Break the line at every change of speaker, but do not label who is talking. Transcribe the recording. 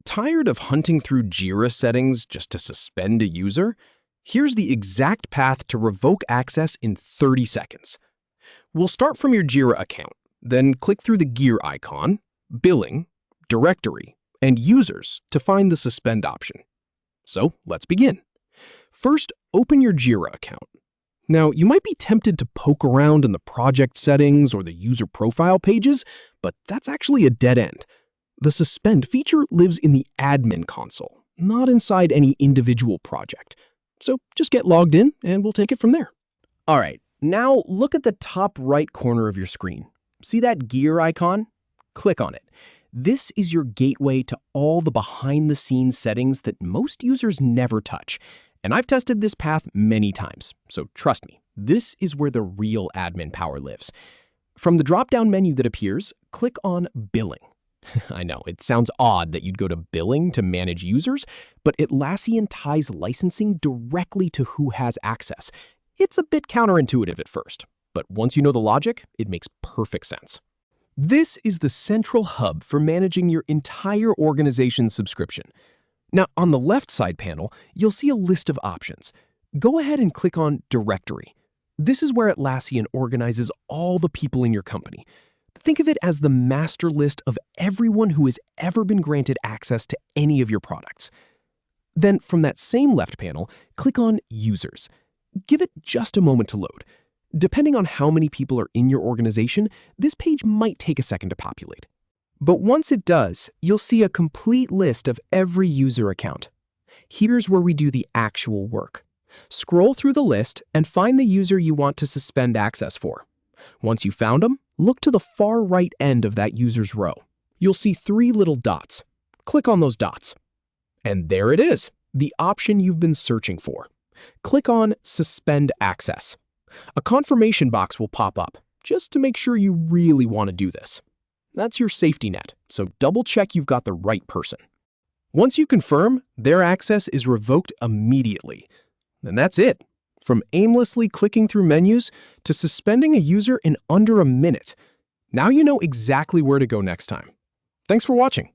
Tired of hunting through Jira settings just to suspend a user? Here's the exact path to revoke access in 30 seconds. We'll start from your Jira account, then click through the gear icon, Billing, Directory, and Users to find the Suspend option. So let's begin. First, open your Jira account. Now, you might be tempted to poke around in the project settings or the user profile pages, but that's actually a dead end. The Suspend feature lives in the admin console, not inside any individual project. So just get logged in and we'll take it from there. All right, now look at the top right corner of your screen. See that gear icon? Click on it. This is your gateway to all the behind-the-scenes settings that most users never touch. And I've tested this path many times, so trust me, this is where the real admin power lives. From the drop-down menu that appears, click on Billing. I know, it sounds odd that you'd go to Billing to manage users, but Atlassian ties licensing directly to who has access. It's a bit counterintuitive at first, but once you know the logic, it makes perfect sense. This is the central hub for managing your entire organization's subscription. Now, on the left side panel, you'll see a list of options. Go ahead and click on Directory. This is where Atlassian organizes all the people in your company. Think of it as the master list of everyone who has ever been granted access to any of your products. Then, from that same left panel, click on Users. Give it just a moment to load. Depending on how many people are in your organization, this page might take a second to populate. But once it does, you'll see a complete list of every user account. Here's where we do the actual work. Scroll through the list and find the user you want to suspend access for. Once you found them, look to the far right end of that user's row. You'll see 3 little dots. Click on those dots. And there it is, the option you've been searching for. Click on Suspend Access. A confirmation box will pop up, just to make sure you really want to do this. That's your safety net, so double check you've got the right person. Once you confirm, their access is revoked immediately. And that's it. From aimlessly clicking through menus to suspending a user in under a minute. Now you know exactly where to go next time. Thanks for watching.